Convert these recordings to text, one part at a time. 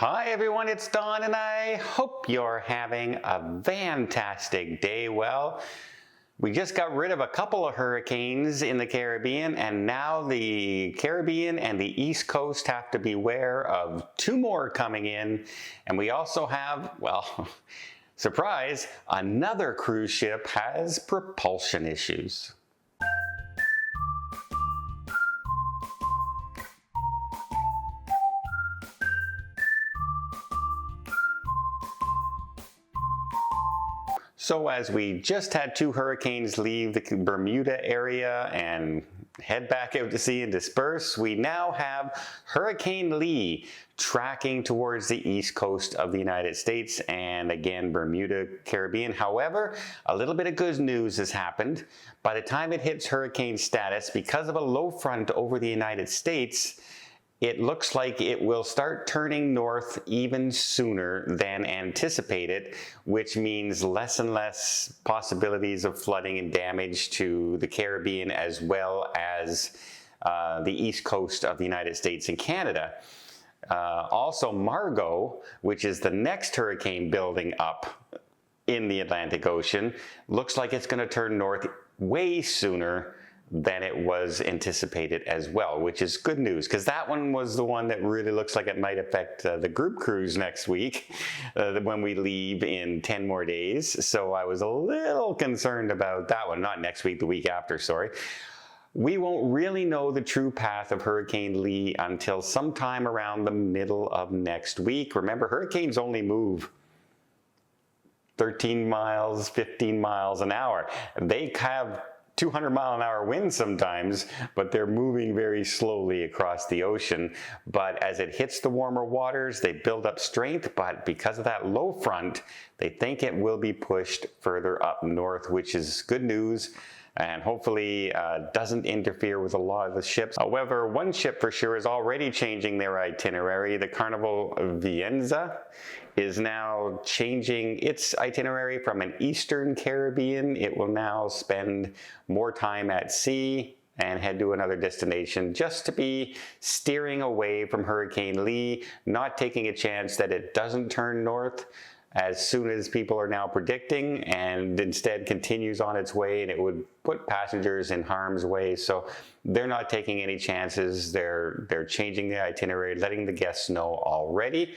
Hi everyone, it's Don and I hope you're having a fantastic day. Well, we just got rid of a couple of hurricanes in the Caribbean, and now the Caribbean and the East Coast have to beware of two more coming in. And we also have, well, surprise, another cruise ship has propulsion issues. So as we just had two hurricanes leave the Bermuda area and head back out to sea and disperse, we now have Hurricane Lee tracking towards the east coast of the United States and again Bermuda, Caribbean. However, a little bit of good news has happened. By the time it hits hurricane status, because of a low front over the United States, it looks like it will start turning north even sooner than anticipated, which means less and less possibilities of flooding and damage to the Caribbean as well as the east coast of the United States and Canada. Also, Margot, which is the next hurricane building up in the Atlantic Ocean, looks like it's going to turn north way sooner than it was anticipated as well, which is good news, because that one was the one that really looks like it might affect the group cruise next week when we leave in 10 more days. So I was a little concerned about that one. Not next week, the week after, sorry. We won't really know the true path of Hurricane Lee until sometime around the middle of next week. Remember, hurricanes only move 13 miles, 15 miles an hour. They have 200-mile-an-hour winds sometimes, but they're moving very slowly across the ocean. But as it hits the warmer waters, they build up strength, but because of that low front, they think it will be pushed further up north, which is good news, and hopefully doesn't interfere with a lot of the ships. However, one ship for sure is already changing their itinerary. The Carnival Vienza is now changing its itinerary from an Eastern Caribbean. It will now spend more time at sea and head to another destination just to be steering away from Hurricane Lee, not taking a chance that it doesn't turn north as soon as people are now predicting, and instead continues on its way, and it would put passengers in harm's way. So they're not taking any chances. They're changing the itinerary, letting the guests know already.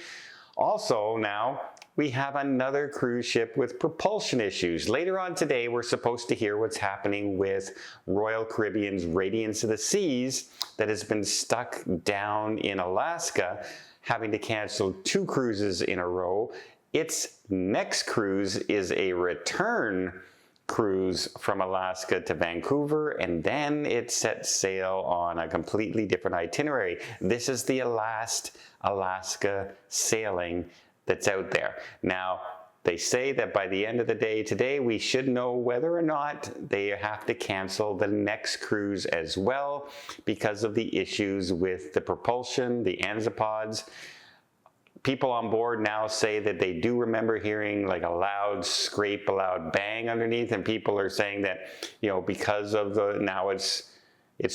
Also now, we have another cruise ship with propulsion issues. Later on today, we're supposed to hear what's happening with Royal Caribbean's Radiance of the Seas that has been stuck down in Alaska, having to cancel 2 cruises in a row. Its next cruise is a return cruise from Alaska to Vancouver, and then it sets sail on a completely different itinerary. This is the last Alaska sailing that's out there. Now, they say that by the end of the day today, we should know whether or not they have to cancel the next cruise as well because of the issues with the propulsion, the ansopods. People on board now say that they do remember hearing like a loud scrape, a loud bang underneath, and people are saying that, you know, because of now it's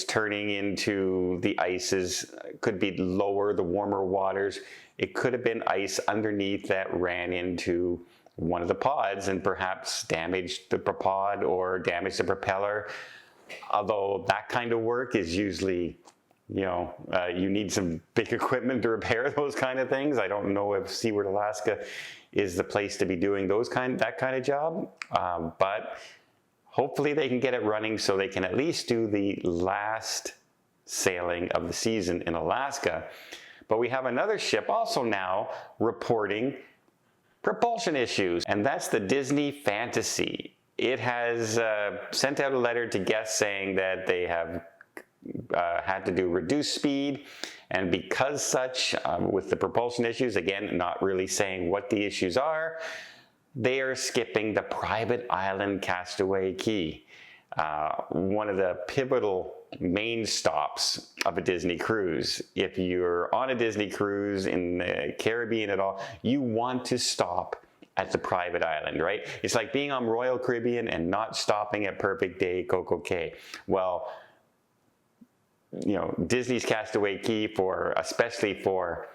turning into the ices, could be lower, the warmer waters. It could have been ice underneath that ran into one of the pods and perhaps damaged the pod or damaged the propeller. Although that kind of work is usually, you know, you need some big equipment to repair those kind of things. I don't know if Seaward Alaska is the place to be doing that kind of job, but hopefully they can get it running so they can at least do the last sailing of the season in Alaska. But we have another ship also now reporting propulsion issues, and that's the Disney Fantasy. It has sent out a letter to guests saying that they have had to do reduced speed, and because such, with the propulsion issues, again, not really saying what the issues are, they are skipping the private island Castaway Cay, one of the pivotal main stops of a Disney cruise. If you're on a Disney cruise in the Caribbean at all, you want to stop at the private island, right? It's like being on Royal Caribbean and not stopping at Perfect Day, Coco Cay. Well, you know, Disney's Castaway Cay, especially for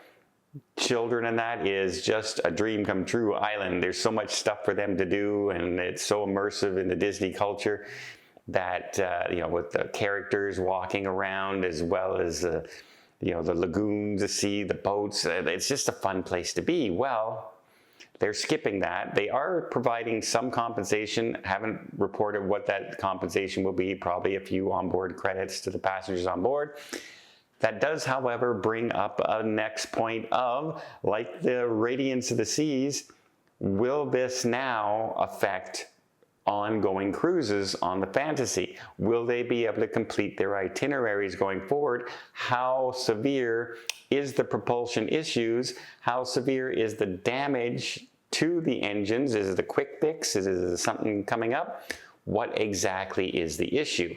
children, and that is just a dream come true island. There's so much stuff for them to do, and it's so immersive in the Disney culture that, you know, with the characters walking around, as well as, you know, the lagoons, the sea, the boats, it's just a fun place to be. Well, they're skipping that. They are providing some compensation. Haven't reported what that compensation will be, probably a few onboard credits to the passengers on board. That does, however, bring up a next point of, like the Radiance of the Seas, will this now affect ongoing cruises on the Fantasy? Will they be able to complete their itineraries going forward? How severe is the propulsion issues? How severe is the damage to the engines? Is it a quick fix? Is it something coming up? What exactly is the issue?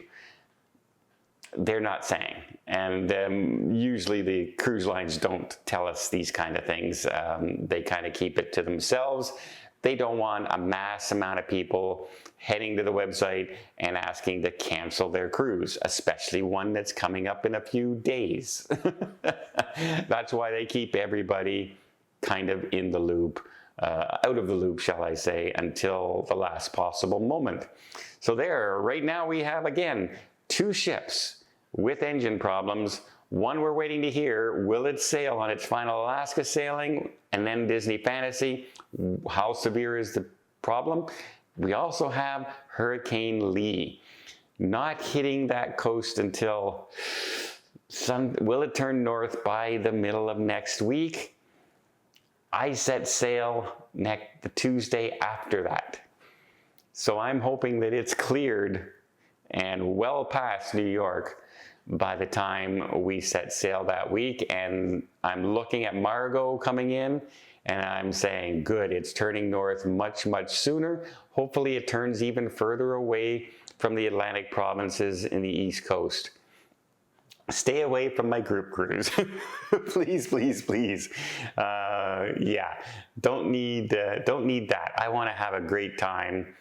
They're not saying, and usually the cruise lines don't tell us these kind of things. They kind of keep it to themselves. They don't want a mass amount of people heading to the website and asking to cancel their cruise, especially one that's coming up in a few days. That's why they keep everybody kind of in the loop, out of the loop, shall I say, until the last possible moment. So there, right now we have, again, 2 ships with engine problems. One we're waiting to hear, will it sail on its final Alaska sailing? And then Disney Fantasy, how severe is the problem? We also have Hurricane Lee, not hitting that coast until, will it turn north by the middle of next week? I set sail the Tuesday after that. So I'm hoping that it's cleared and well past New York by the time we set sail that week. And I'm looking at Margot coming in, and I'm saying, good, it's turning north much, much sooner. Hopefully it turns even further away from the Atlantic provinces in the East Coast. Stay away from my group cruise. Please, please, please. Yeah, don't need that. I want to have a great time.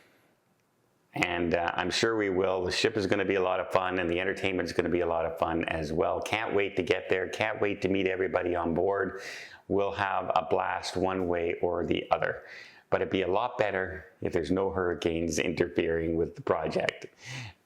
And I'm sure we will. The ship is going to be a lot of fun, and the entertainment is going to be a lot of fun as well. Can't wait to get there. Can't wait to meet everybody on board. We'll have a blast one way or the other. But it'd be a lot better if there's no hurricanes interfering with the project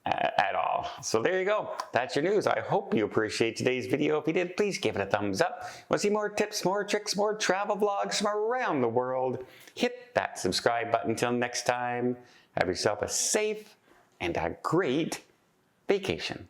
at all. So there you go. That's your news. I hope you appreciate today's video. If you did, please give it a thumbs up. Want to see more tips, more tricks, more travel vlogs from around the world? Hit that subscribe button. Until next time, have yourself a safe and a great vacation.